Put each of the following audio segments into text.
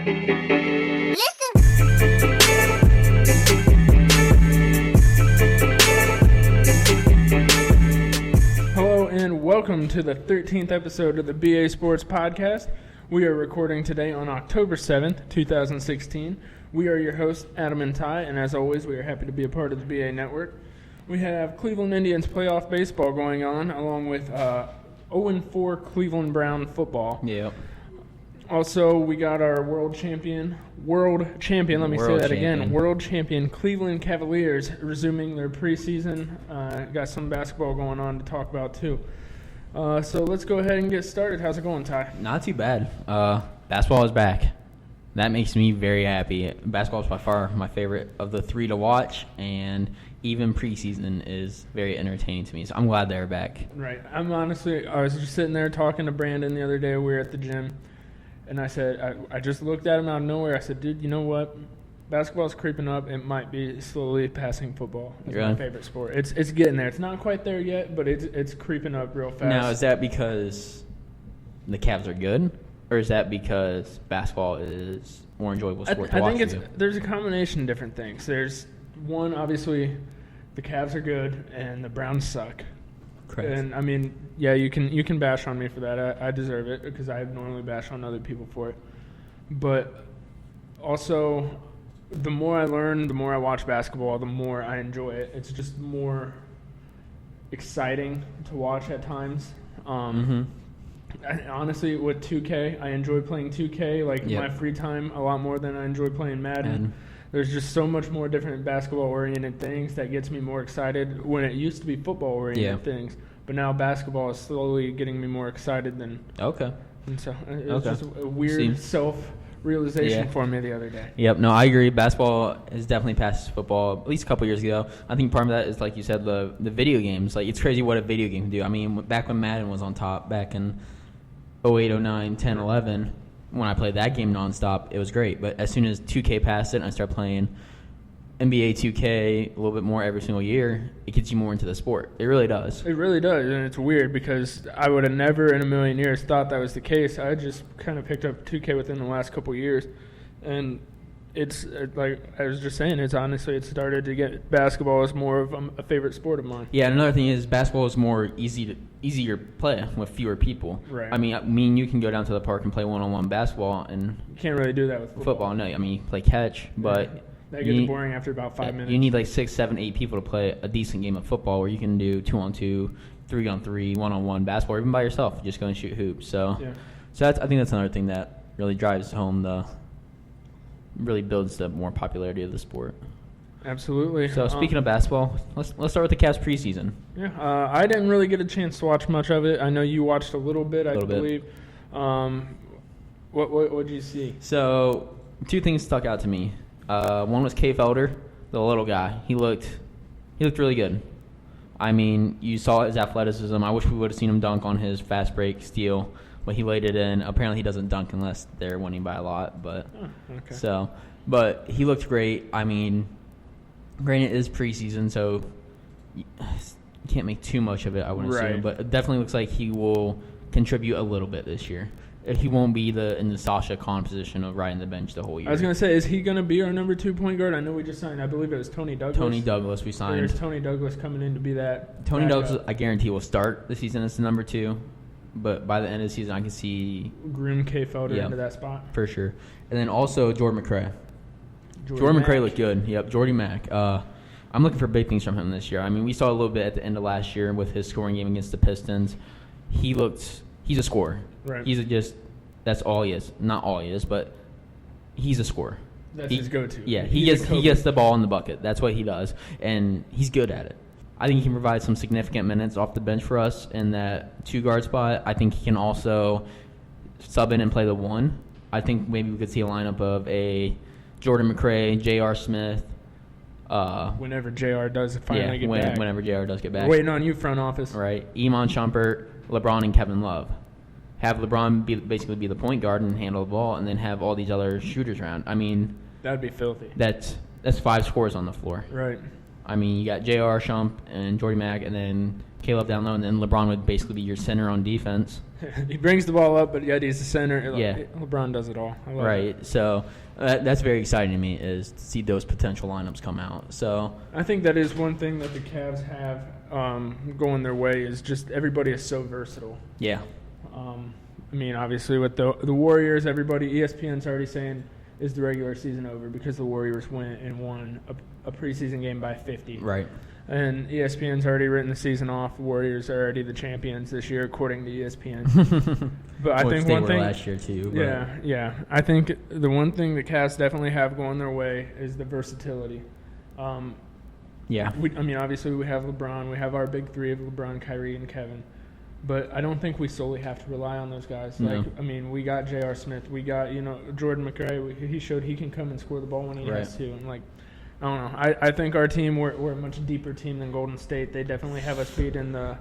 Hello and welcome to the 13th episode of the BA Sports Podcast. We are recording today on October 7th, 2016. We are your hosts, Adam and Ty, and as always, we are happy to be a part of the BA Network. We have Cleveland Indians playoff baseball going on, along with 0-4 Cleveland Brown football. Yep. Also, we got our world champion, World champion Cleveland Cavaliers resuming their preseason. Got some basketball going on to talk about, too. So let's go ahead and get started. How's it going, Ty? Not too bad. Basketball is back. That makes me very happy. Basketball is by far my favorite of the three to watch, and even preseason is very entertaining to me. So I'm glad they're back. Right. I was just sitting there talking to Brandon the other day. We were at the gym, and I said, I just looked at him out of nowhere. I said, dude, you know what? Basketball's creeping up. It might be slowly passing football. It's my favorite sport. It's getting there. It's not quite there yet, but it's creeping up real fast. Now, is that because the Cavs are good, or is that because basketball is more enjoyable sport to watch? I think there's a combination of different things. There's one, obviously, the Cavs are good and the Browns suck. Correct. And I mean, yeah, you can bash on me for that. I deserve it because I normally bash on other people for it. But also, the more I learn, the more I watch basketball, the more I enjoy it. It's just more exciting to watch at times. Honestly, with 2K, I enjoy playing 2K in my free time a lot more than I enjoy playing Madden. There's just so much more different basketball-oriented things that gets me more excited when it used to be football-oriented things. But now basketball is slowly getting me more excited than... Okay. And so it's just a weird self-realization for me the other day. Yep. No, I agree. Basketball has definitely passed football at least a couple years ago. I think part of that is, like you said, the video games. Like, it's crazy what a video game can do. I mean, back when Madden was on top, back in 08, 09, 10, 11... when I played that game nonstop, it was great. But as soon as 2K passed it and I started playing NBA 2K a little bit more every single year, it gets you more into the sport. It really does. It really does, and it's weird because I would have never in a million years thought that was the case. I just kind of picked up 2K within the last couple of years, and it's like I was just saying, it started to get basketball as more of a favorite sport of mine. Yeah, and another thing is basketball is more easier play with fewer people. Right. I mean, you can go down to the park and play one-on-one basketball, and you can't really do that with football. No, I mean, you play catch, but that gets boring after about 5 minutes. You need like 6, 7, 8 people to play a decent game of football, where you can do 2-on-2, 3-on-3, 1-on-1 basketball, or even by yourself, just go and shoot hoops. So I think that's another thing that really drives home really builds the more popularity of the sport. Absolutely. So speaking of basketball, let's start with the Cavs preseason. Yeah, I didn't really get a chance to watch much of it. I know you watched a little bit, I believe. What did you see? So 2 things stuck out to me. One was Kay Felder, the little guy. He looked really good. I mean, you saw his athleticism. I wish we would have seen him dunk on his fast break steal. But he laid it in. Apparently, he doesn't dunk unless they're winning by a lot. But but he looked great. I mean, granted, it is preseason, so you can't make too much of it, I wouldn't say. But it definitely looks like he will contribute a little bit this year. He won't be in the Sasha Khan position of riding the bench the whole year. I was going to say, is he going to be our number 2 point guard? I know we just signed, I believe it was Tony Douglas. Tony Douglas we signed. There's Tony Douglas coming in to be that. Tony Douglas, I guarantee, will start the season as the number 2. But by the end of the season, I can see... groom Kay Felder into that spot. For sure. And then also Jordan McRae. Jordan McRae looked good. Yep, Jordy Mack. I'm looking for big things from him this year. I mean, we saw a little bit at the end of last year with his scoring game against the Pistons. He's a scorer. Right. That's all he is. Not all he is, but he's a scorer. That's his go-to. Yeah, he gets the ball in the bucket. That's what he does, and he's good at it. I think he can provide some significant minutes off the bench for us in that 2-guard spot. I think he can also sub in and play the 1. I think maybe we could see a lineup of a Jordan McRae, J.R. Smith. Whenever J.R. does finally get back. Whenever J.R. does get back. Waiting on you, front office. Right. Iman Shumpert, LeBron, and Kevin Love. Have LeBron basically be the point guard and handle the ball, and then have all these other shooters around. I mean... That'd be filthy. That's 5 scorers on the floor. Right. I mean, you got J.R. Shump and Jordy Mack, and then Caleb down low, and then LeBron would basically be your center on defense. He brings the ball up, but yet he's the center. Yeah. LeBron does it all. I love right. it. So that's very exciting to me, is to see those potential lineups come out. So I think that is one thing that the Cavs have going their way, is just everybody is so versatile. Yeah. I mean, obviously with the Warriors, ESPN's already saying, is the regular season over, because the Warriors went and won a preseason game by 50. Right. And ESPN's already written the season off. The Warriors are already the champions this year, according to ESPN. But I think they one were thing last year too. But. Yeah. I think the one thing the Cavs definitely have going their way is the versatility. Yeah. Obviously we have LeBron. We have our big three of LeBron, Kyrie, and Kevin. But I don't think we solely have to rely on those guys. No. We got J.R. Smith. We got, Jordan McRae. He showed he can come and score the ball when he has to. And, I don't know. I think our team, we're a much deeper team than Golden State. They definitely have us beat in the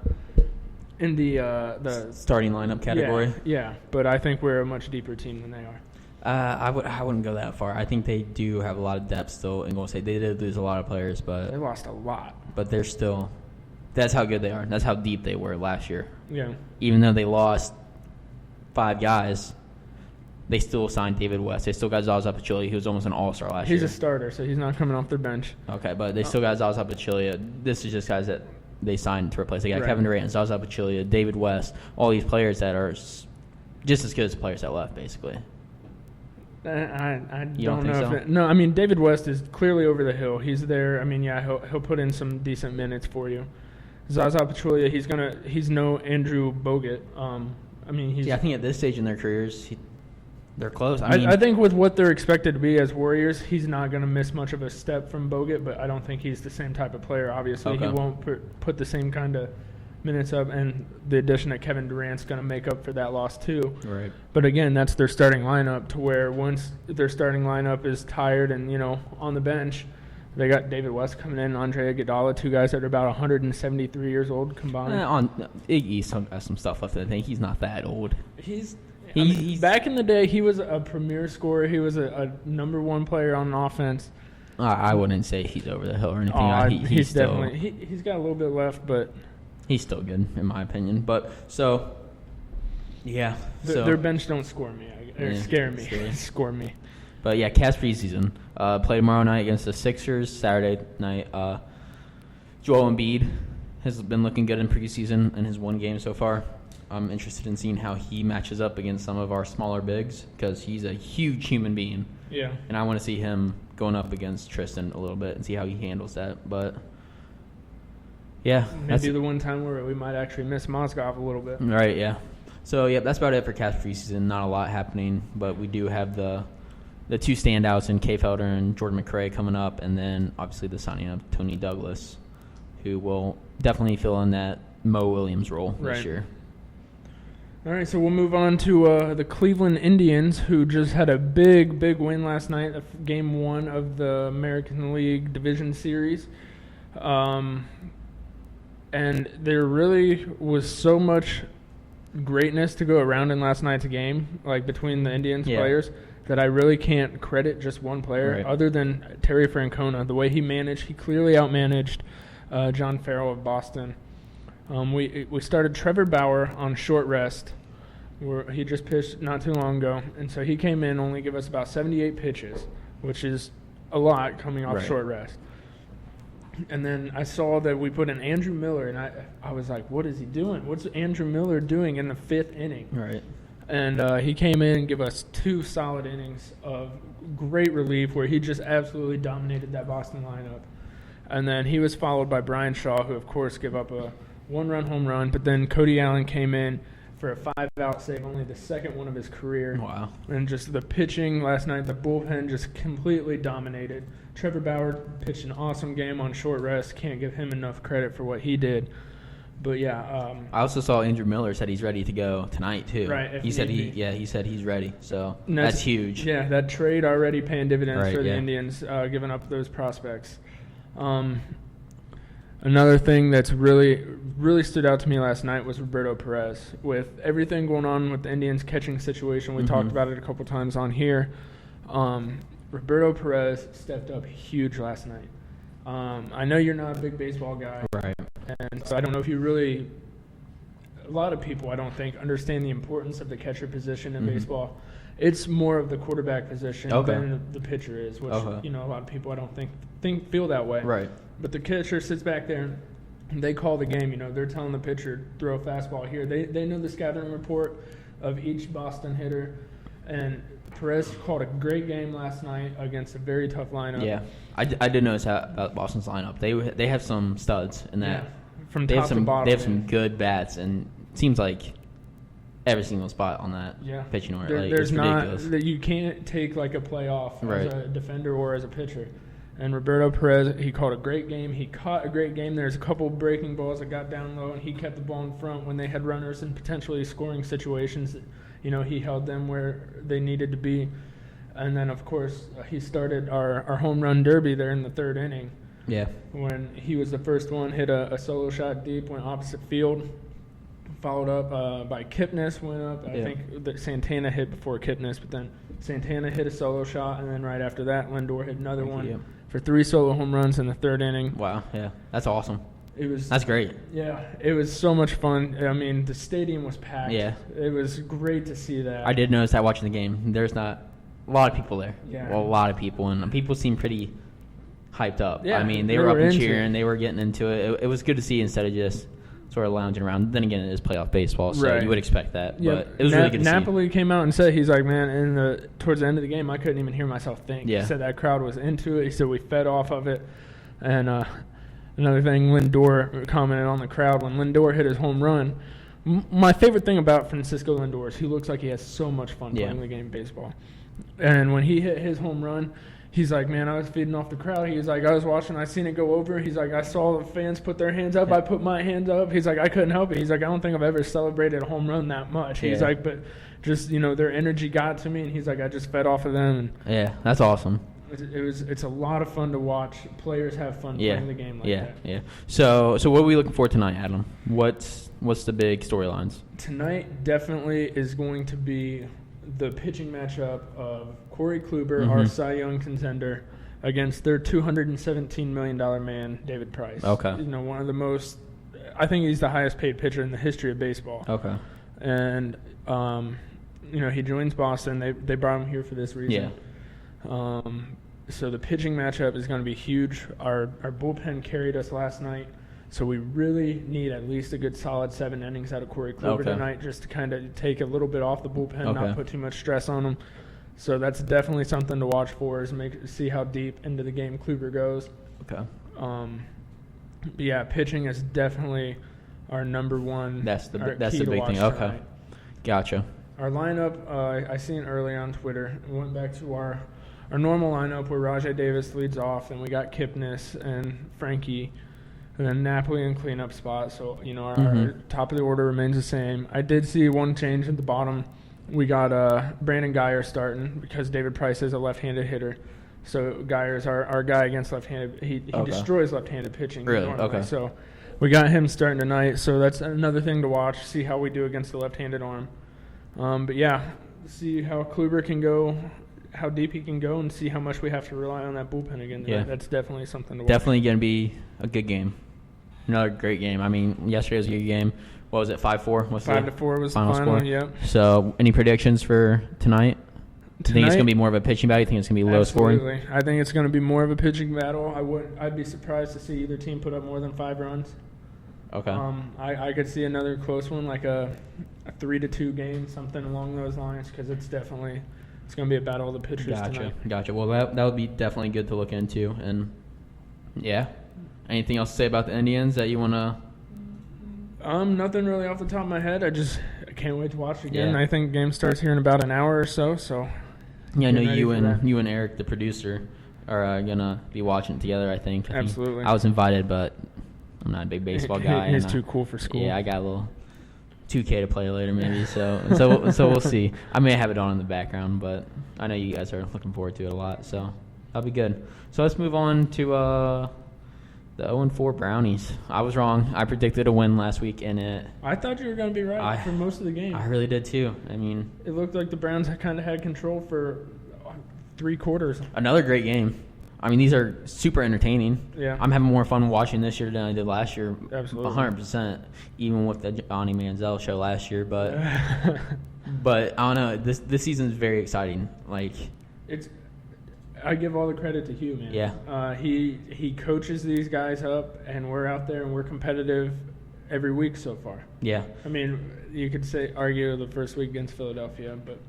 starting lineup category. Yeah, but I think we're a much deeper team than they are. I wouldn't go that far. I think they do have a lot of depth still in Golden State. They did lose a lot of players, but they lost a lot. But they're still. That's how good they are. That's how deep they were last year. Yeah. Even though they lost 5 guys, they still signed David West. They still got Zaza Pachulia, who was almost an all-star last year. He's a starter, so he's not coming off their bench. Okay, but they still got Zaza Pachulia. This is just guys that they signed to replace. They got Right. Kevin Durant, Zaza Pachulia, David West, all these players that are just as good as the players that left, basically. I You don't don't know think if no. David West is clearly over the hill. He's there. He'll put in some decent minutes for you. Zaza Pachulia, he's no Andrew Bogut. I think at this stage in their careers, they're close. I think with what they're expected to be as Warriors, he's not going to miss much of a step from Bogut, but I don't think he's the same type of player. Obviously, Okay. he won't put the same kind of minutes up, and the addition of Kevin Durant's going to make up for that loss too. Right. But again, that's their starting lineup, to where once their starting lineup is tired and on the bench, they got David West coming in, Andre Iguodala, 2 guys that are about 173 years old combined. Iggy has some stuff left. I think he's not that old. He's back in the day, he was a premier scorer. He was a number 1 player on offense. I wouldn't say he's over the hill or anything. He's still, definitely he's got a little bit left, but he's still good in my opinion. But yeah, their bench don't score me or scare me. Scary. Score me. But yeah, Cavs preseason. Play tomorrow night against the Sixers. Saturday night, Joel Embiid has been looking good in preseason in his 1 game so far. I'm interested in seeing how he matches up against some of our smaller bigs, because he's a huge human being. Yeah. And I want to see him going up against Tristan a little bit and see how he handles that. But yeah, maybe the one time where we might actually miss Mozgov a little bit. Right. Yeah. So yeah, that's about it for Cavs preseason. Not a lot happening, but we do have the 2 standouts in Kay Felder and Jordan McRae coming up, and then obviously the signing of Tony Douglas, who will definitely fill in that Mo Williams role this year. All right, so we'll move on to the Cleveland Indians, who just had a big win last night, Game 1 of the American League Division Series. And there really was so much greatness to go around in last night's game, between the Indians players, that I really can't credit just one player other than Terry Francona. The way he clearly outmanaged John Farrell of Boston. We started Trevor Bauer on short rest. He just pitched not too long ago, and so he came in, only give us about 78 pitches, which is a lot coming off short rest. And then I saw that we put in Andrew Miller, and I was like, what is he doing? What's Andrew Miller doing in the 5th inning? Right. And he came in and gave us 2 solid innings of great relief where he just absolutely dominated that Boston lineup. And then he was followed by Brian Shaw, who, of course, gave up a 1-run home run. But then Cody Allen came in for a 5-out save, only the 2nd one of his career. Wow. And just the pitching last night, the bullpen just completely dominated. Trevor Bauer pitched an awesome game on short rest. Can't give him enough credit for what he did. But yeah, I also saw Andrew Miller said he's ready to go tonight too. Right. He said he's ready. So that's huge. Yeah, that trade already paying dividends for the Indians, giving up those prospects. Another thing that's really stood out to me last night was Roberto Perez. With everything going on with the Indians' catching situation, we talked about it a couple times on here. Roberto Perez stepped up huge last night. I know you're not a big baseball guy. Right. And so I don't know if you really – a lot of people, I don't think, understand the importance of the catcher position in baseball. It's more of the quarterback position than the pitcher is, which, a lot of people I don't think feel that way. Right. But the catcher sits back there and they call the game. They're telling the pitcher, throw a fastball here. They know the scouting report of each Boston hitter. And Perez called a great game last night against a very tough lineup. Yeah. I did notice about Boston's lineup. They have some studs in that. Yeah. From top to bottom. They have some good bats, and it seems like every single spot on that pitching order. There's it's ridiculous. that you can't take like a play off right. as a defender or as a pitcher. And Roberto Perez, he called a great game. He caught a great game. There's a couple breaking balls that got down low, and he kept the ball in front when they had runners in potentially scoring situations. He held them where they needed to be. And then, of course, he started our home run derby there in the third inning. Yeah. When he was the first one, hit a solo shot deep, went opposite field, followed up by Kipnis, went up. I think that Santana hit before Kipnis, but then Santana hit a solo shot, and then right after that, Lindor hit another one for 3 solo home runs in the third inning. Wow, yeah. That's awesome. That's great. Yeah, it was so much fun. I mean, the stadium was packed. Yeah. It was great to see that. I did notice that watching the game. There's not a lot of people there. Yeah. Well, a lot of people, and people seem pretty hyped up. Yeah, I mean, they were up and cheering. They were getting into it. It was good to see instead of just sort of lounging around. Then again, it is playoff baseball, so you would expect that. Yeah. But it was really good to see. Napoli came out and said, he's like, man, towards the end of the game, I couldn't even hear myself think. Yeah. He said that crowd was into it. He said we fed off of it. And another thing, Lindor commented on the crowd. When Lindor hit his home run, my favorite thing about Francisco Lindor is he looks like he has so much fun playing the game of baseball. And when he hit his home run, he's like, man, I was feeding off the crowd. He was like, I was watching, I seen it go over. He's like, I saw the fans put their hands up. I put my hands up. He's like, I couldn't help it. He's like, I don't think I've ever celebrated a home run that much. He's like, but just, their energy got to me. And he's like, I just fed off of them. And that's awesome. It's a lot of fun to watch players have fun playing the game like that. Yeah. So what are we looking for tonight, Adam? What's the big storylines? Tonight definitely is going to be the pitching matchup of Corey Kluber, our Cy Young contender, against their $217 million man, David Price. Okay. One of the most, I think he's the highest paid pitcher in the history of baseball. Okay. And, he joins Boston. They brought him here for this reason. Yeah. So the pitching matchup is going to be huge. Our bullpen carried us last night. So we really need at least a good solid 7 innings out of Corey Kluber tonight, just to kind of take a little bit off the bullpen, not put too much stress on him. So that's definitely something to watch for, is see how deep into the game Kluber goes. Okay. But yeah, pitching is definitely our number one. That's the big thing. Tonight. Okay. Gotcha. Our lineup, I seen early on Twitter. We went back to our normal lineup where Rajai Davis leads off, and we got Kipnis and Frankie. And then Napoli in cleanup spot. So, our top of the order remains the same. I did see one change at the bottom. We got Brandon Geyer starting because David Price is a left-handed hitter. So Geyer's our guy against left-handed. He destroys left-handed pitching. Really? Normally. Okay. So we got him starting tonight. So that's another thing to watch, see how we do against the left-handed arm. But, yeah, see how Kluber can go, how deep he can go, and see how much we have to rely on that bullpen again. Yeah. That's definitely something to watch. Definitely going to be a good game. Another great game. I mean, yesterday was a good game. What was it, 5-4? 5-4 was the final score? Yep. So, any predictions for tonight? Do you think it's going to be more of a pitching battle? You think it's going to be low scoring? Absolutely. I think it's going to be more of a pitching battle. I'd be surprised to see either team put up more than 5 runs. Okay. I could see another close one, like a 3-2 game, something along those lines, because it's going to be a battle of the pitchers tonight. Gotcha. Well, that would be definitely good to look into. And, yeah. Anything else to say about the Indians that you want to? Nothing really off the top of my head. I can't wait to watch it again. Yeah. I think game starts here in about an hour or so. Yeah, I know you and Eric, the producer, are gonna be watching it together. I think. Absolutely. I was invited, but I'm not a big baseball guy. He's too cool for school. Yeah, I got a little 2K to play later, maybe. So we'll see. I may have it on in the background, but I know you guys are looking forward to it a lot. So that'll be good. So let's move on to the 0-4 Brownies. I was wrong. I predicted a win last week, and I thought you were going to be right for most of the game. I really did too. I mean, it looked like the Browns kind of had control for 3 quarters. Another great game. I mean, these are super entertaining. Yeah. I'm having more fun watching this year than I did last year. Absolutely. 100%. Even with the Johnny Manziel show last year, but but I don't know. This season is very exciting. Like, I give all the credit to Hugh, man. Yeah. He coaches these guys up, and we're out there and we're competitive every week so far. Yeah. I mean, you could argue the first week against Philadelphia, but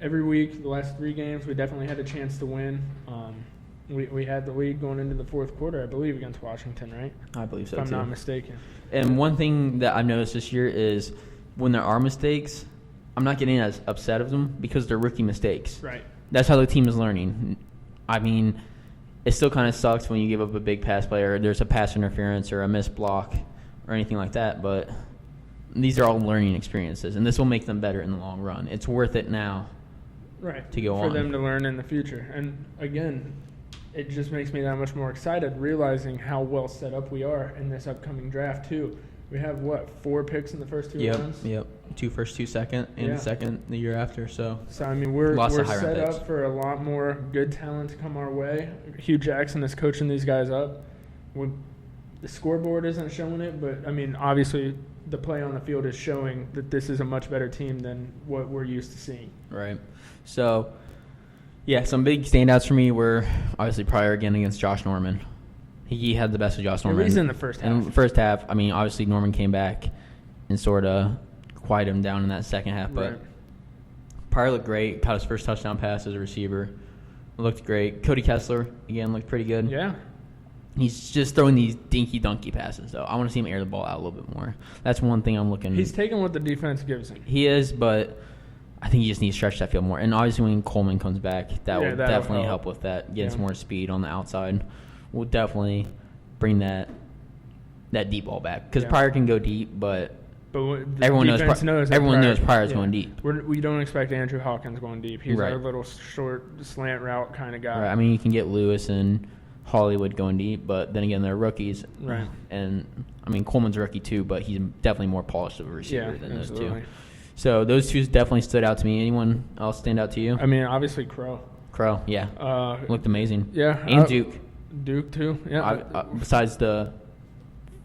every week, the last 3 games, we definitely had a chance to win. We had the lead going into the fourth quarter, I believe, against Washington, right? I believe so, if I'm too. not mistaken. And one thing that I've noticed this year is when there are mistakes, I'm not getting as upset of them because they're rookie mistakes. Right. That's how the team is learning. I mean, it still kind of sucks when you give up a big pass play or there's a pass interference or a missed block or anything like that, but these are all learning experiences, and this will make them better in the long run. It's worth it now. Right. To go for on. them to learn in the future. And again, it just makes me that much more excited realizing how well set up we are in this upcoming draft too. We have 4 picks in the first 2 rounds? Yep. 2 first, 2 second, and second the year after. So I mean, we're set picks. up for a lot more good talent to come our way. Hugh Jackson is coaching these guys up. The scoreboard isn't showing it, but I mean, obviously the play on the field is showing that this is a much better team than what we're used to seeing. Right. So, yeah, some big standouts for me were obviously prior again against Josh Norman. He had the best of Josh Norman. He's in the first half. In the first half, I mean, obviously Norman came back and sort of quieted him down in that second half. But right. Pryor looked great. Caught his first touchdown pass as a receiver. Looked great. Cody Kessler, again, looked pretty good. Yeah. He's just throwing these dinky-dunky passes, though. I want to see him air the ball out a little bit more. That's one thing I'm looking. He's taking what the defense gives him. He is, but I think he just needs to stretch that field more. And obviously when Coleman comes back, that will definitely help with that. Get us more speed on the outside. We'll definitely bring that deep ball back. Because Pryor can go deep, but everyone knows Pryor's going deep. We don't expect Andrew Hawkins going deep. He's our little short slant route kind of guy. Right. I mean, you can get Lewis and Hollywood going deep, but then again, they're rookies. Right. And, I mean, Coleman's a rookie too, but he's definitely more polished of a receiver than absolutely. those two. So those two definitely stood out to me. Anyone else stand out to you? I mean, obviously Crow, yeah. Looked amazing. Yeah. And Duke. Duke, too. Yeah. Besides the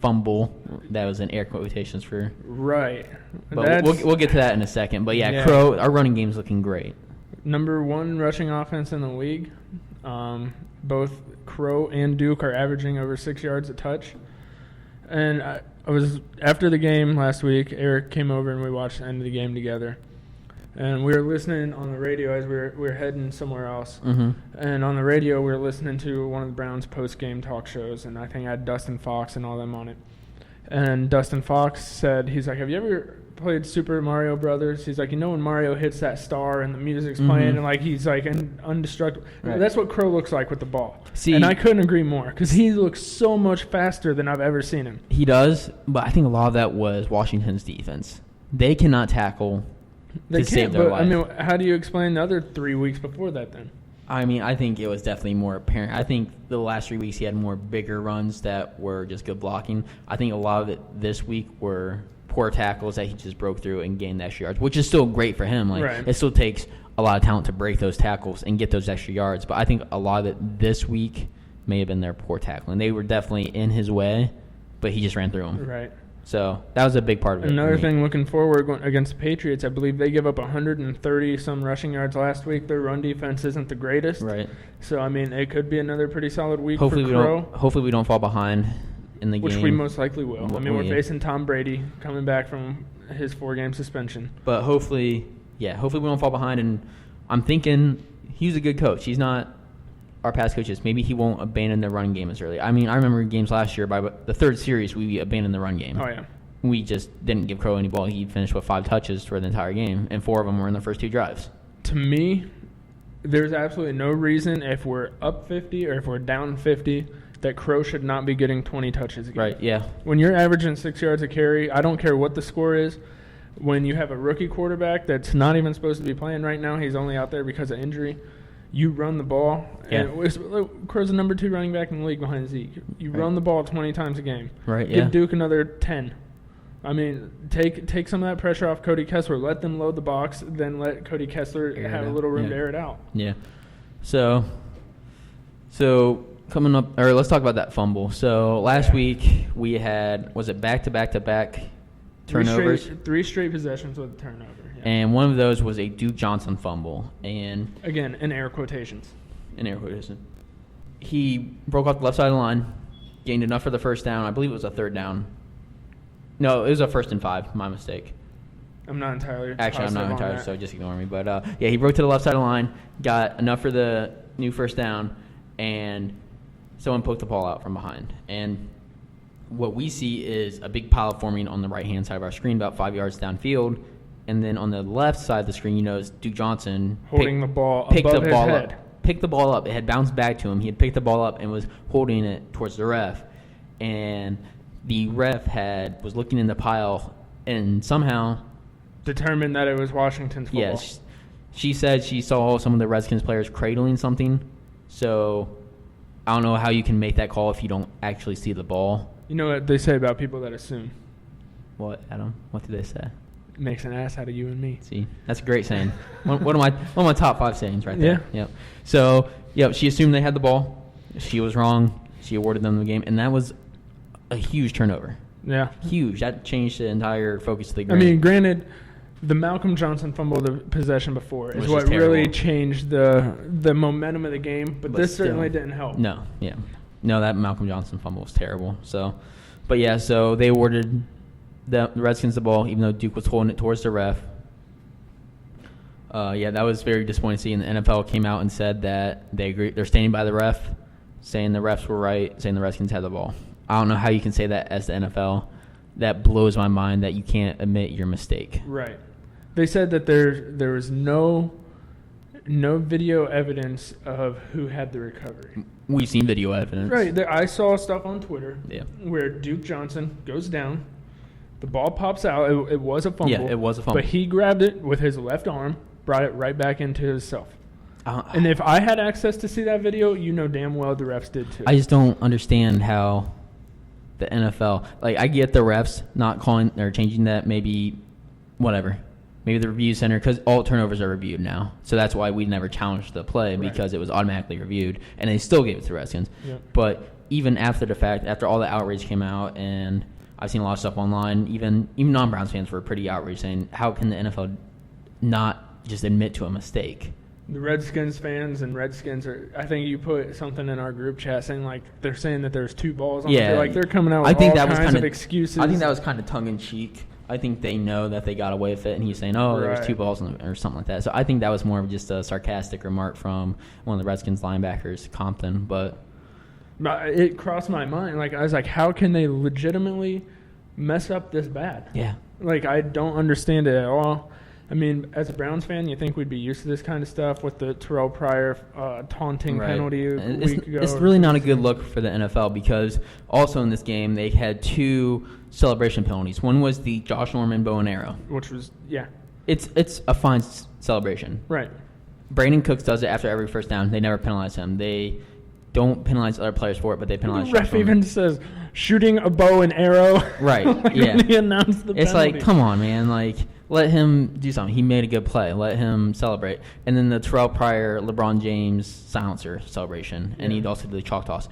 fumble, that was in air quotations for. Right. But we'll get to that in a second. But, yeah, Crow, our running game's looking great. Number 1 rushing offense in the league. Both Crow and Duke are averaging over 6 yards a touch. And I was after the game last week, Eric came over and we watched the end of the game together. And we were listening on the radio as we were heading somewhere else. Mm-hmm. And on the radio, we were listening to one of the Browns post-game talk shows, and I think I had Dustin Fox and all them on it. And Dustin Fox said, he's like, have you ever played Super Mario Brothers? He's like, when Mario hits that star and the music's playing, and like he's like indestructible. Right. That's what Crow looks like with the ball. And I couldn't agree more because he looks so much faster than I've ever seen him. He does, but I think a lot of that was Washington's defense. They cannot tackle to save their life. I mean, how do you explain the other 3 weeks before that then? I mean, I think it was definitely more apparent. I think the last 3 weeks he had more bigger runs that were just good blocking. I think a lot of it this week were poor tackles that he just broke through and gained extra yards, which is still great for him. It still takes a lot of talent to break those tackles and get those extra yards. But I think a lot of it this week may have been their poor tackling. They were definitely in his way, but he just ran through them. Right. So that was a big part of it. Another thing looking forward against the Patriots, I believe they give up 130-some rushing yards last week. Their run defense isn't the greatest. Right. So, I mean, it could be another pretty solid week for Crow. Hopefully we don't fall behind in the game. Which we most likely will. I mean, we're facing Tom Brady coming back from his 4-game suspension. But hopefully we don't fall behind. And I'm thinking he's a good coach. He's not our past coaches. Maybe he won't abandon the running game as early. I mean, I remember games last year, by the third series, we abandoned the run game. Oh, yeah. We just didn't give Crow any ball. He finished with 5 touches for the entire game, and 4 of them were in the first 2 drives. To me, there's absolutely no reason if we're up 50 or if we're down 50 that Crow should not be getting 20 touches a game. Right, yeah. When you're averaging 6 yards a carry, I don't care what the score is. When you have a rookie quarterback that's not even supposed to be playing right now, he's only out there because of injury. You run the ball. Yeah. And Crow's the number 2 running back in the league behind Zeke. You run the ball 20 times a game. Right, yeah. Give Duke another 10. I mean, take some of that pressure off Cody Kessler. Let them load the box, then let Cody Kessler have a little room to air it out. Yeah. So So coming up, or let's talk about that fumble. So last week we had, was it back-to-back turnovers? Three straight possessions with a turnover. Yeah. And one of those was a Duke Johnson fumble. And again, in air quotations. He broke off the left side of the line, gained enough for the first down. I believe it was a third down. No, it was a 1st and 5. My mistake. I'm not entirely. Actually, I'm not entirely, so just ignore me. But, yeah, he broke to the left side of the line, got enough for the new first down, and someone poked the ball out from behind. And what we see is a big pile forming on the right-hand side of our screen, about 5 yards downfield. And then on the left side of the screen, you notice Duke Johnson holding the ball above his head. Picked the ball up. It had bounced back to him. He had picked the ball up and was holding it towards the ref. And the ref was looking in the pile and somehow determined that it was Washington's football. Yes. She said she saw some of the Redskins players cradling something. So I don't know how you can make that call if you don't actually see the ball. You know what they say about people that assume? What, Adam? What did they say? Makes an ass out of you and me. See, that's a great saying. one of my top 5 sayings right there. Yeah. Yep. So, she assumed they had the ball. She was wrong. She awarded them the game, and that was a huge turnover. Yeah. Huge. That changed the entire focus of the game. I mean, granted, the Malcolm Johnson fumble the possession before is what really changed the momentum of the game, but this certainly didn't help. No, yeah. No, that Malcolm Johnson fumble was terrible. So, but yeah, so they awarded the Redskins the ball, even though Duke was holding it towards the ref. That was very disappointing to see. And the NFL came out and said that they agree. They're standing by the ref, saying the refs were right, saying the Redskins had the ball. I don't know how you can say that as the NFL. That blows my mind that you can't admit your mistake. Right. They said that there was no video evidence of who had the recovery. We've seen video evidence. Right. I saw stuff on Twitter where Duke Johnson goes down. The ball pops out. It was a fumble. Yeah, it was a fumble. But he grabbed it with his left arm, brought it right back into himself. And if I had access to see that video, you know damn well the refs did too. I just don't understand how the NFL, I get the refs not calling or changing that, maybe whatever. Maybe the review center, because all turnovers are reviewed now. So that's why we never challenged the play, because it was automatically reviewed, and they still gave it to the Redskins. Yep. But even after the fact, after all the outrage came out, and I've seen a lot of stuff online, even non-Browns fans were pretty outraged, saying, how can the NFL not just admit to a mistake? The Redskins fans and Redskins I think you put something in our group chat saying, they're saying that there's 2 balls on the field. They're coming out with all kinds of excuses. I think that was kind of tongue-in-cheek. I think they know that they got away with it, and he's saying, there's 2 balls or something like that. So I think that was more of just a sarcastic remark from one of the Redskins linebackers, Compton. But it crossed my mind. I was like, how can they legitimately mess up this bad? Yeah. I don't understand it at all. I mean, as a Browns fan, you think we'd be used to this kind of stuff with the Terrell Pryor taunting penalty a week ago. It's really not a good look for the NFL, because also in this game they had 2 celebration penalties. One was the Josh Norman bow and arrow, which was it's a fine celebration. Right. Brandon Cooks does it after every first down. They never penalize him. They don't penalize other players for it, but they penalize. The ref even says shooting a bow and arrow. Right. When he announced the penalty. It's like, come on, man. Let him do something. He made a good play. Let him celebrate. And then the Terrell Pryor, LeBron James silencer celebration, and he also did the chalk toss.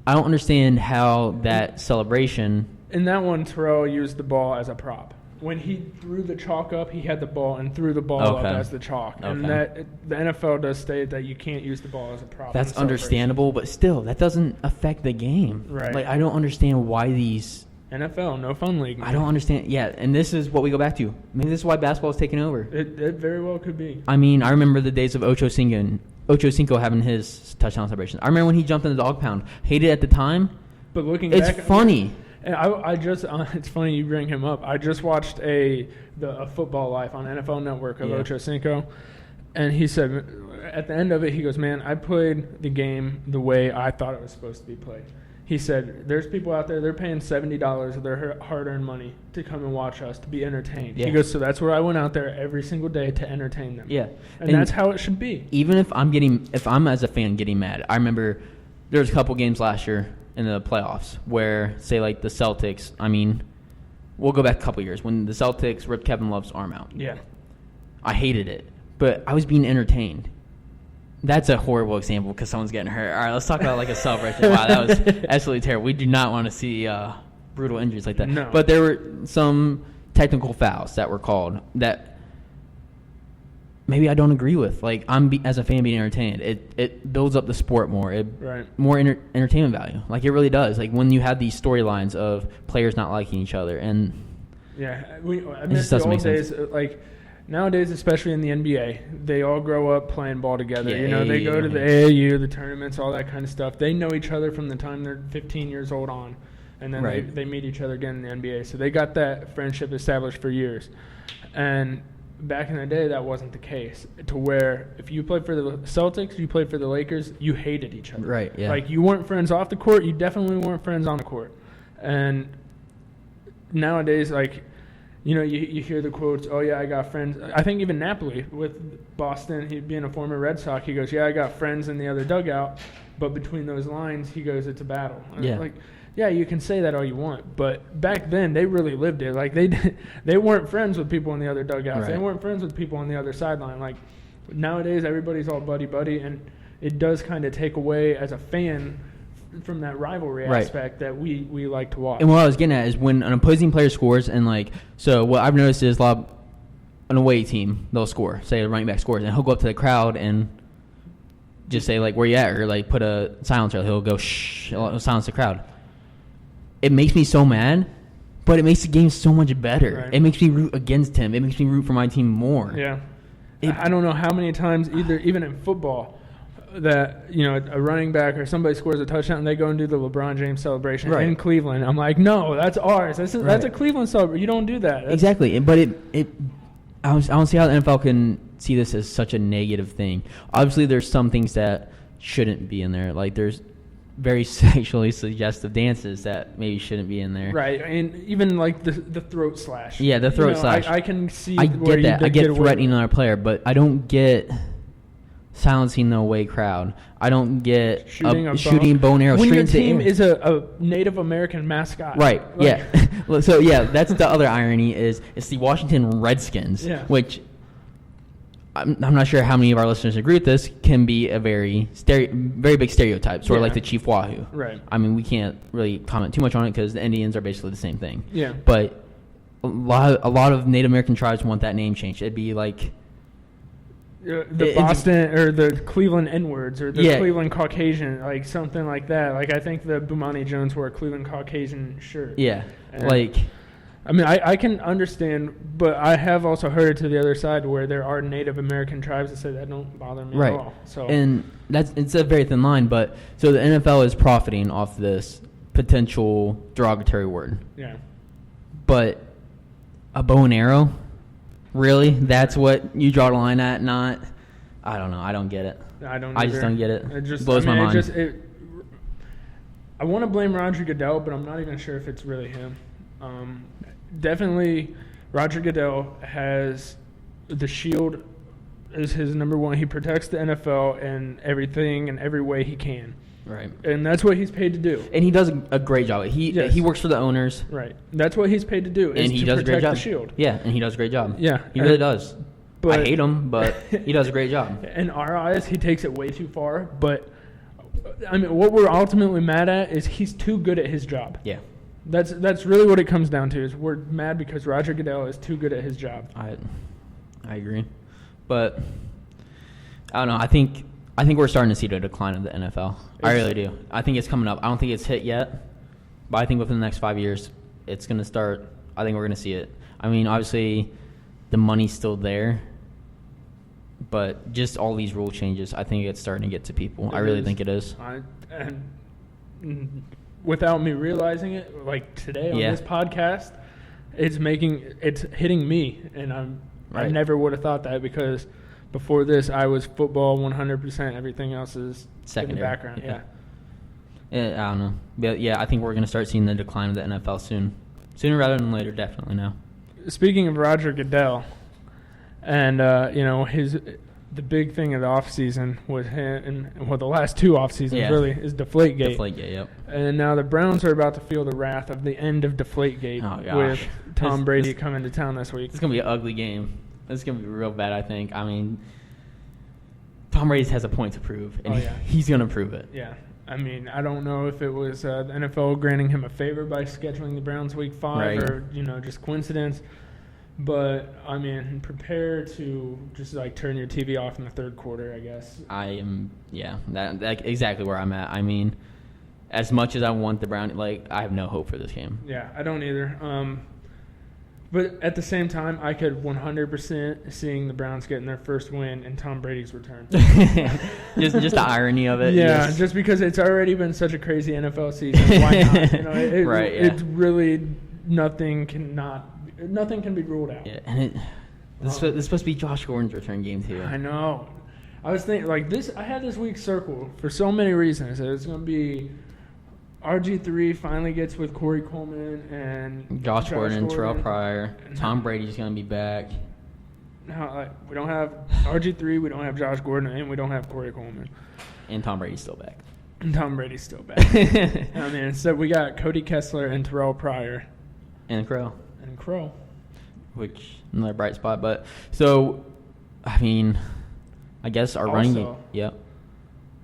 I don't understand how that celebration. In that one, Terrell used the ball as a prop. When he threw the chalk up, he had the ball and threw the ball up as the chalk. Okay. And the NFL does state that you can't use the ball as a prop. That's understandable, but still, that doesn't affect the game. Right. I don't understand why these. NFL, no fun league. I don't understand. Yeah, and this is what we go back to. Maybe this is why basketball is taking over. It very well could be. I mean, I remember the days of Ocho Cinco having his touchdown celebration. I remember when he jumped in the dog pound. Hated it at the time. But looking back, it's funny. And I just it's funny you bring him up. I just watched a Football Life on NFL Network of Ocho Cinco, and he said at the end of it, he goes, "Man, I played the game the way I thought it was supposed to be played." He said, "There's people out there, they're paying $70 of their hard-earned money to come and watch us, to be entertained." Yeah. He goes, "So that's where I went out there every single day to entertain them." Yeah, and that's how it should be. Even if I'm as a fan getting mad, I remember there was a couple games last year in the playoffs where, say, the Celtics. I mean, we'll go back a couple years when the Celtics ripped Kevin Love's arm out. Yeah, I hated it, but I was being entertained. that's a horrible example because someone's getting hurt. All right, let's talk about like a celebration. Wow, that was absolutely terrible. We do not want to see brutal injuries like that. No. But there were some technical fouls that were called that maybe I don't agree with. Like, as a fan being entertained, it builds up the sport more. More entertainment value. Like, it really does. Like, when you have these storylines of players not liking each other and I miss the old days. Like, nowadays, especially in the NBA, they all grow up playing ball together. Yeah, they go to the AAU, the tournaments, all that kind of stuff. They know each other from the time they're 15 years old on, and then they meet each other again in the NBA. So they got that friendship established for years. And back in the day, that wasn't the case. To where if you played for the Celtics, you played for the Lakers, you hated each other. Right. Yeah. Like, you weren't friends off the court. You definitely weren't friends on the court. And nowadays, like, you hear the quotes, oh, yeah, I got friends. I think even Napoli with Boston, he being a former Red Sox, he goes, yeah, I got friends in the other dugout. But between those lines, he goes, it's a battle. Yeah. Like, yeah, you can say that all you want. But back then, they really lived it. Like, they weren't friends with people in the other dugouts. Right. They weren't friends with people on the other sideline. Like, nowadays, everybody's all buddy-buddy. And it does kind of take away, as a fan, from that rivalry aspect that we like to watch. And what I was getting at is when an opposing player scores, and so what I've noticed is an away team, they'll score, say a running back scores, and he'll go up to the crowd and just say, like, where you at, or like put a silencer. He'll go, shh, he'll silence the crowd. It makes me so mad, but it makes the game so much better. Right. It makes me root against him. It makes me root for my team more. Yeah. I don't know how many times, even in football, that a running back or somebody scores a touchdown and they go and do the LeBron James celebration in Cleveland. I'm like, no, that's ours. That's a Cleveland celebration. You don't do that. Exactly. But I don't see how the NFL can see this as such a negative thing. Obviously, there's some things that shouldn't be in there. Like, there's very sexually suggestive dances that maybe shouldn't be in there. Right. And even like the throat slash. Yeah, the throat slash. I can see. I get that. I get threatening another player, but I don't get silencing the away crowd. I don't get shooting bow and arrow when straight your into the team air. is a Native American mascot. Right. Yeah. So yeah, that's the other irony is it's the Washington Redskins, which I'm not sure how many of our listeners agree with this. Can be a very big stereotype, sort of like the Chief Wahoo. Right. I mean, we can't really comment too much on it because the Indians are basically the same thing. Yeah. But a lot of Native American tribes want that name changed. It'd be like the Boston or the Cleveland N-words or the Cleveland Caucasian, like something like that. Like, I think the Bomani Jones wore a Cleveland Caucasian shirt. Yeah. And I mean, I can understand, but I have also heard it to the other side where there are Native American tribes that say that don't bother me at all. So, and it's a very thin line, but so the NFL is profiting off this potential derogatory word. Yeah. But a bow and arrow, really? That's what you draw the line at? Not, I don't know. I don't get it. I just don't get it. It blows my mind. I want to blame Roger Goodell, but I'm not even sure if it's really him. Definitely, Roger Goodell has the shield is his number one. He protects the NFL in everything and every way he can. Right. And that's what he's paid to do. And he does a great job. He works for the owners. Right. That's what he's paid to do. And he does a great job. The shield. Yeah, and he does a great job. Yeah. He really does. But I hate him, but he does a great job. In our eyes, he takes it way too far. But, I mean, what we're ultimately mad at is he's too good at his job. Yeah. That's really what it comes down to. Is we're mad because Roger Goodell is too good at his job. I agree, but I don't know. I think we're starting to see the decline of the NFL. I really do. I think it's coming up. I don't think it's hit yet, but I think within the next 5 years, it's going to start. I think we're going to see it. I mean, obviously, the money's still there, but just all these rule changes, I think it's starting to get to people. I really think it is. Without me realizing it, like today on this podcast, it's hitting me, and I never would have thought that because before this I was football 100%. Everything else is secondary. In the background. Yeah, I don't know, but yeah, I think we're going to start seeing the decline of the NFL sooner rather than later. Definitely now. Speaking of Roger Goodell, and the big thing of the offseason was him, and the last two off seasons really is Deflategate. Deflategate, yep. And now the Browns are about to feel the wrath of the end of Deflategate with Tom Brady coming to town this week. It's going to be an ugly game. It's going to be real bad, I think. I mean, Tom Brady has a point to prove, and he's going to prove it. Yeah. I mean, I don't know if it was the NFL granting him a favor by scheduling the Browns Week 5 or, just coincidence. But, I mean, prepare to just, turn your TV off in the third quarter, I guess. I am, that exactly where I'm at. I mean, as much as I want the Browns, I have no hope for this game. Yeah, I don't either. But at the same time, I could 100% seeing the Browns getting their first win and Tom Brady's return. just the irony of it. Yeah, just because it's already been such a crazy NFL season. Why not? It's really nothing can be ruled out. Yeah, and this is supposed to be Josh Gordon's return game too. I know. I was thinking this. I had this week circled for so many reasons. It's going to be RG3 finally gets with Corey Coleman and Josh Gordon, Terrell Pryor. Tom Brady's going to be back. No, we don't have RG3, we don't have Josh Gordon, and we don't have Corey Coleman. And Tom Brady's still back. I mean, so we got Cody Kessler and Terrell Pryor. And Crow. Which, another bright spot. But, so, I mean, I guess our running game. Yep.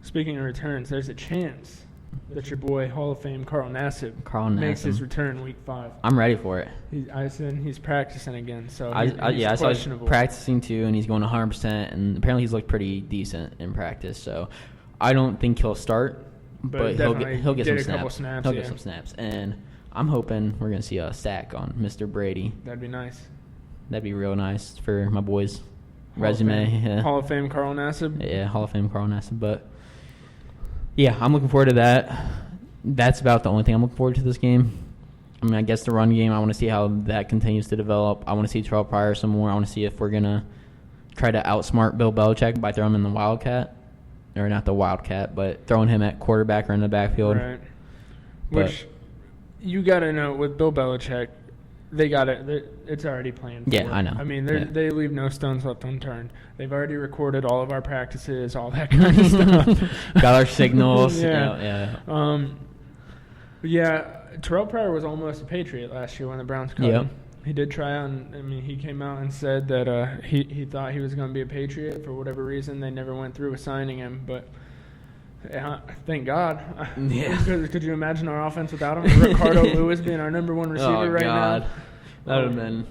Speaking of returns, there's a chance that your boy Hall of Fame Carl Nassib makes his return Week 5. I'm ready for it. I said he's practicing again, so I saw he's practicing too, and he's going 100%, and apparently he's looked pretty decent in practice. So I don't think he'll start, but he'll get some snaps. He'll get some snaps, and I'm hoping we're going to see a sack on Mr. Brady. That'd be nice. That'd be real nice for my boy's resume. Hall of Fame Carl Nassib. Yeah, Hall of Fame Carl Nassib, but. Yeah, I'm looking forward to that. That's about the only thing I'm looking forward to this game. I mean, I guess the run game, I want to see how that continues to develop. I want to see Terrell Pryor some more. I want to see if we're going to try to outsmart Bill Belichick by throwing him in the Wildcat. Or not the Wildcat, but throwing him at quarterback or in the backfield. Right. Which you got to know with Bill Belichick, they got it. It's already planned. Yeah, I know. I mean, they leave no stones left unturned. They've already recorded all of our practices, all that kind of stuff. Got our signals. Terrell Pryor was almost a Patriot last year when the Browns cut him. He did try out, and he came out and said that he thought he was going to be a Patriot. For whatever reason, they never went through with signing him, but thank God. Yeah. Could you imagine our offense without him? Ricardo Lewis being our number one receiver right now. That would have been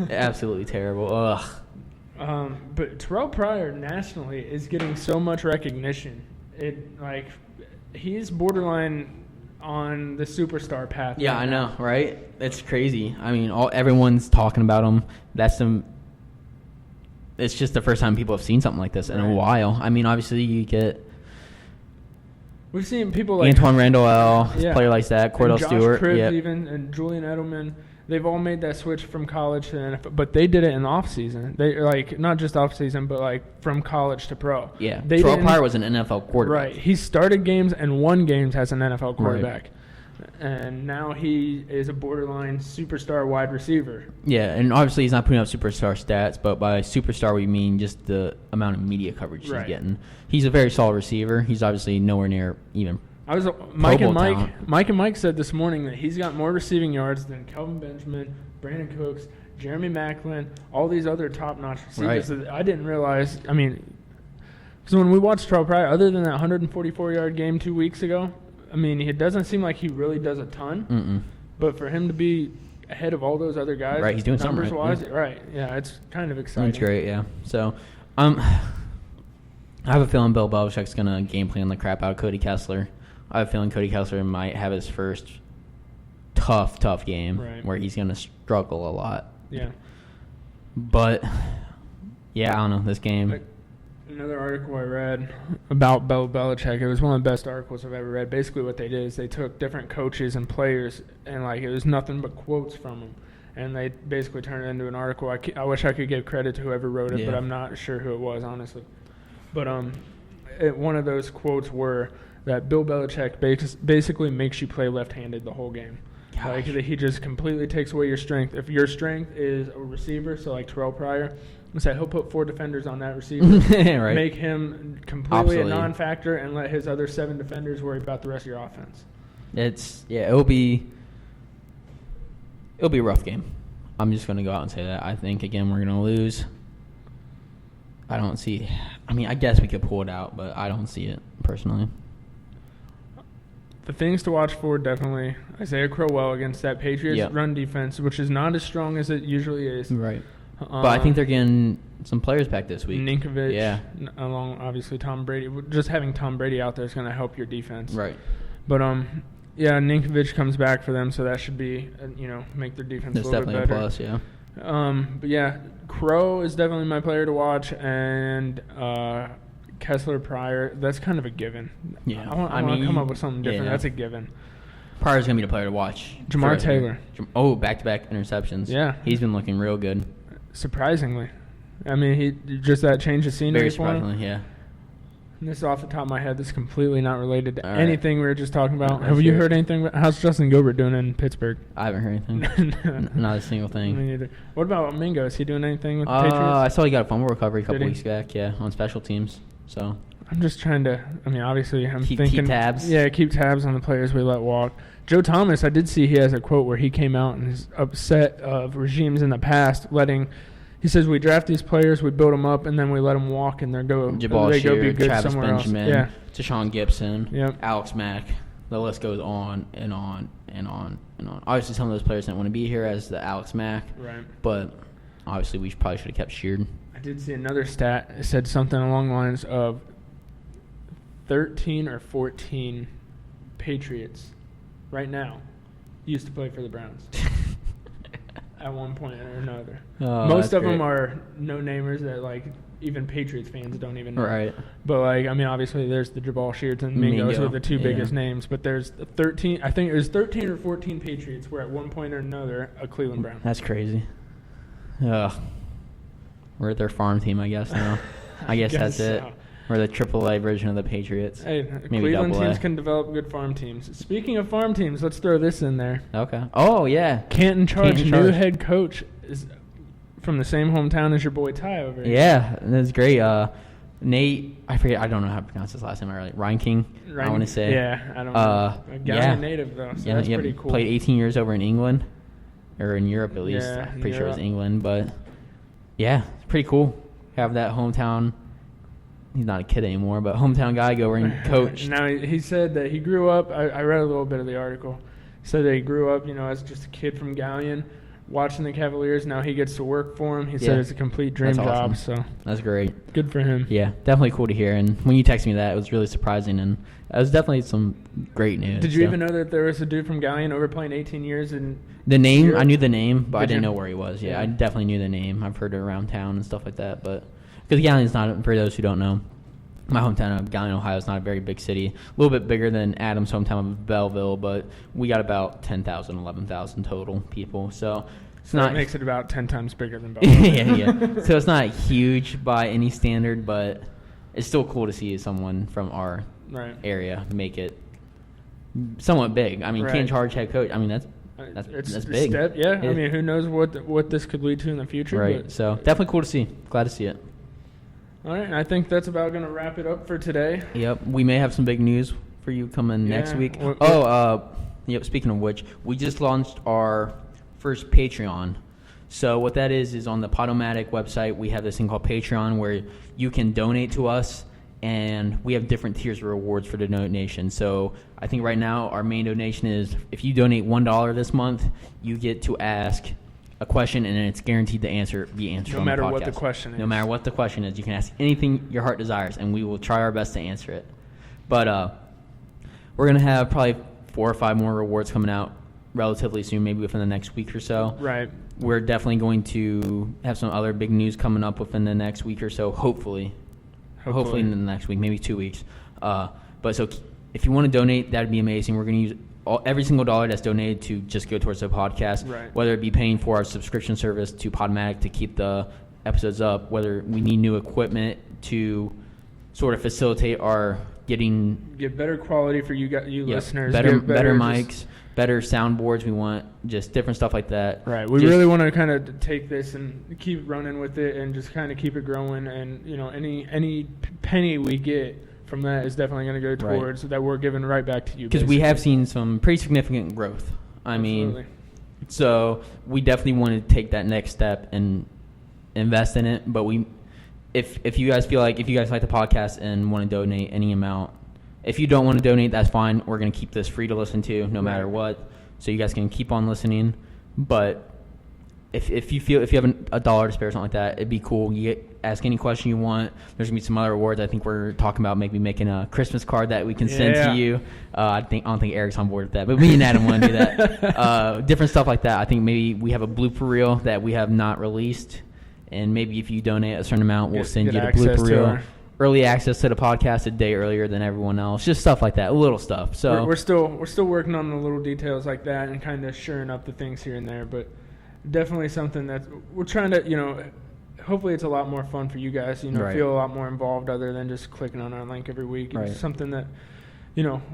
absolutely terrible. Ugh. But Terrell Pryor nationally is getting so much recognition. He's borderline on the superstar path. Yeah, I know, right? It's crazy. I mean, everyone's talking about him. It's just the first time people have seen something like this in a while. I mean, obviously you get. We've seen people like Antoine Randall, player like that, Cordell Stewart, Cribbs even, and Julian Edelman. They've all made that switch from college to the NFL, but they did it in the off season. They not just off season, but from college to pro. Yeah, Terrell Pryor was an NFL quarterback. Right, he started games and won games as an NFL quarterback, and now he is a borderline superstar wide receiver. Yeah, and obviously he's not putting up superstar stats, but by superstar we mean just the amount of media coverage he's getting. He's a very solid receiver. He's obviously nowhere near even. Mike and Mike said this morning that he's got more receiving yards than Kelvin Benjamin, Brandon Cooks, Jeremy Maclin, all these other top-notch receivers. Right. I didn't realize. I mean, because when we watched Terrell Pryor, other than that 144-yard game 2 weeks ago, I mean, it doesn't seem like he really does a ton. Mm-mm. But for him to be ahead of all those other guys, right? He's doing something right. Yeah, it's kind of exciting. That's great. Yeah. So, I have a feeling Bill Belichick's gonna game plan the crap out of Cody Kessler. I have a feeling Cody Kessler might have his first tough game where he's going to struggle a lot. Yeah. But, I don't know, this game. Another article I read about Bill Belichick, it was one of the best articles I've ever read. Basically what they did is they took different coaches and players, and it was nothing but quotes from them. And they basically turned it into an article. I wish I could give credit to whoever wrote it, but I'm not sure who it was, honestly. But one of those quotes were that Bill Belichick basically makes you play left-handed the whole game. He just completely takes away your strength. If your strength is a receiver, so like Terrell Pryor, he'll put 4 defenders on that receiver, make him completely a non-factor, and let his other 7 defenders worry about the rest of your offense. It'll be a rough game. I'm just going to go out and say that. I think, again, we're going to lose. I don't see. I mean, I guess we could pull it out, but I don't see it personally. The things to watch for, definitely Isaiah Crowell against that Patriots run defense, which is not as strong as it usually is. Right. But I think they're getting some players back this week. Ninkovich, along obviously Tom Brady. Just having Tom Brady out there is going to help your defense. Right. But Ninkovich comes back for them, so that should be make their defense a little bit better. That's definitely a plus, But yeah, Crow is definitely my player to watch, and Kessler Pryor. That's kind of a given. Yeah, I want to come up with something different. Yeah. That's a given. Pryor's gonna be the player to watch. Jamar Taylor. Back-to-back interceptions. Yeah, he's been looking real good. Surprisingly, I mean, he just that change of scenery. Very surprisingly, yeah. And this is off the top of my head. This is completely not related to anything we were just talking about. Have you heard anything? How's Justin Gilbert doing in Pittsburgh? I haven't heard anything. Not a single thing. Me neither. What about Mingo? Is he doing anything with the Patriots? I saw he got a fumble recovery a couple weeks back. Yeah, on special teams. So I'm just trying to. I mean, obviously, I'm thinking. Keep tabs. Yeah, keep tabs on the players we let walk. Joe Thomas, I did see he has a quote where he came out and is upset of regimes in the past letting. He says we draft these players, we build them up, and then we let them walk, and they go be good Travis somewhere Benjamin, else. Deshaun Gibson, Alex Mack. The list goes on and on and on and on. Obviously, some of those players didn't want to be here, as the Alex Mack. Right. But obviously, we probably should have kept Sheard. I did see another stat. It said something along the lines of 13 or 14 Patriots right now used to play for the Browns. At one point or another. Most of them are no-namers that, even Patriots fans don't even know. Right. But, obviously there's the Jabal Sheards and Mingos are the two biggest names. But there's 13, I think it was 13 or 14 Patriots were at one point or another a Cleveland Brown. That's crazy. Ugh. We're their farm team, I guess, now. I guess that's it. We're the AAA version of the Patriots. Hey, maybe Cleveland AA. teams can develop good farm teams. Speaking of farm teams, let's throw this in there. Okay. Oh, yeah. Canton Charge, new head coach, is from the same hometown as your boy Ty over here. Yeah, that's great. Nate, I forget, I don't know how to pronounce his last name. Ryan King, I want to say. Yeah, I don't know. A Gallon native, though, so that's pretty cool. Played 18 years over in England, or in Europe at least. Yeah, I'm pretty sure it was England, but yeah, it's pretty cool. Have that hometown. He's not a kid anymore, but hometown guy go over and coach. Now, he said that he grew up, I read a little bit of the article, said that he grew up, as just a kid from Galleon, watching the Cavaliers. Now he gets to work for him. He said it's a complete dream job. So that's great. Good for him. Yeah, definitely cool to hear. And when you texted me that, it was really surprising, and it was definitely some great news. Did you even know that there was a dude from Galleon over playing 18 years? The name, Europe? I knew the name, but I didn't know where he was. Yeah, I definitely knew the name. I've heard it around town and stuff like that, but because Galleon's not, for those who don't know, my hometown of Galleon, Ohio is not a very big city. A little bit bigger than Adam's hometown of Belleville, but we got about 10,000, 11,000 total people. So that makes it about 10 times bigger than Belleville. yeah. So it's not huge by any standard, but it's still cool to see someone from our area make it somewhat big. I mean, Canton Charge head coach. I mean, that's big. I mean, who knows what this could lead to in the future. Right. But so definitely cool to see. Glad to see it. All right, I think that's about going to wrap it up for today. Yep, we may have some big news for you coming next week. Speaking of which, we just launched our first Patreon. So what that is on the Podomatic website, we have this thing called Patreon where you can donate to us, and we have different tiers of rewards for the donation. So I think right now our main donation is if you donate $1 this month, you get to ask a question, and it's guaranteed to be answered on the podcast. No matter what the question is. No matter what the question is. You can ask anything your heart desires, and we will try our best to answer it. But we're going to have probably 4 or 5 more rewards coming out relatively soon, maybe within the next week or so. Right. We're definitely going to have some other big news coming up within the next week or so, hopefully in the next week, maybe 2 weeks. But so if you want to donate, that would be amazing. We're going to use every single dollar that's donated to just go towards the podcast, whether it be paying for our subscription service to Podomatic to keep the episodes up, whether we need new equipment to sort of facilitate our get better quality for you listeners, better mics, better soundboards. We want just different stuff like that. Right. We really want to kind of take this and keep running with it and just kind of keep it growing. And any penny we get from that is definitely going to go towards that we're giving right back to you. Because we have seen some pretty significant growth. I mean, so we definitely want to take that next step and invest in it. But if you guys feel like if you guys like the podcast and want to donate any amount, if you don't want to donate, that's fine. We're going to keep this free to listen to no matter what, so you guys can keep on listening. But if you have a dollar to spare or something like that, it'd be cool. You ask any question you want. There's gonna be some other rewards. I think we're talking about maybe making a Christmas card that we can send to you. I don't think Eric's on board with that, but me and Adam want to do that. Different stuff like that. I think maybe we have a blooper reel that we have not released, and maybe if you donate a certain amount, we'll send you the blooper reel. Early access to the podcast a day earlier than everyone else. Just stuff like that, little stuff. So we're still working on the little details like that and kind of shoring up the things here and there, but definitely something that we're trying to, hopefully it's a lot more fun for you guys, feel a lot more involved other than just clicking on our link every week. It's something that,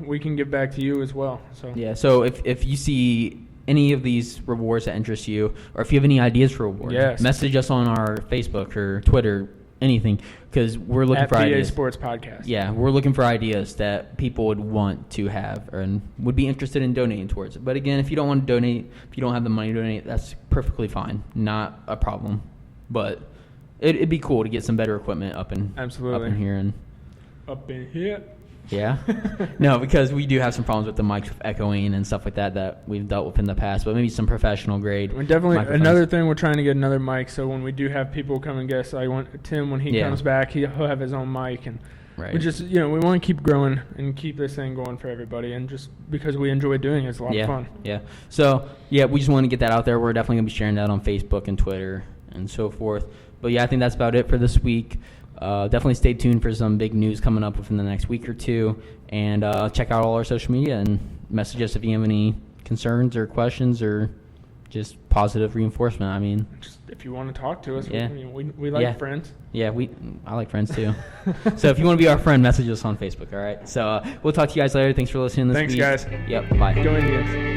we can give back to you as well. So yeah, so if you see any of these rewards that interest you, or if you have any ideas for rewards, message us on our Facebook or Twitter, anything, because we're looking for ideas. BA Sports Podcast. Yeah, we're looking for ideas that people would want to have and would be interested in donating towards it. But again, if you don't want to donate, if you don't have the money to donate, that's perfectly fine. Not a problem. But it'd be cool to get some better equipment up in here. And up in here. Yeah. No, because we do have some problems with the mics echoing and stuff like that we've dealt with in the past, but maybe some professional grade. We're definitely another thing, we're trying to get another mic, so when we do have people come and guest, I want Tim, when he comes back, he'll have his own mic, and we just, we want to keep growing and keep this thing going for everybody, and just because we enjoy doing it, it's a lot of fun. Yeah. So, we just want to get that out there. We're definitely going to be sharing that on Facebook and Twitter and so forth. But I think that's about it for this week. Definitely stay tuned for some big news coming up within the next week or two, and check out all our social media and message us if you have any concerns or questions or just positive reinforcement. I mean, just if you want to talk to us, we like friends. Yeah, I like friends too. So if you want to be our friend, message us on Facebook. All right. So we'll talk to you guys later. Thanks for listening this week. Thanks, guys. Yep. Bye. Go Indians.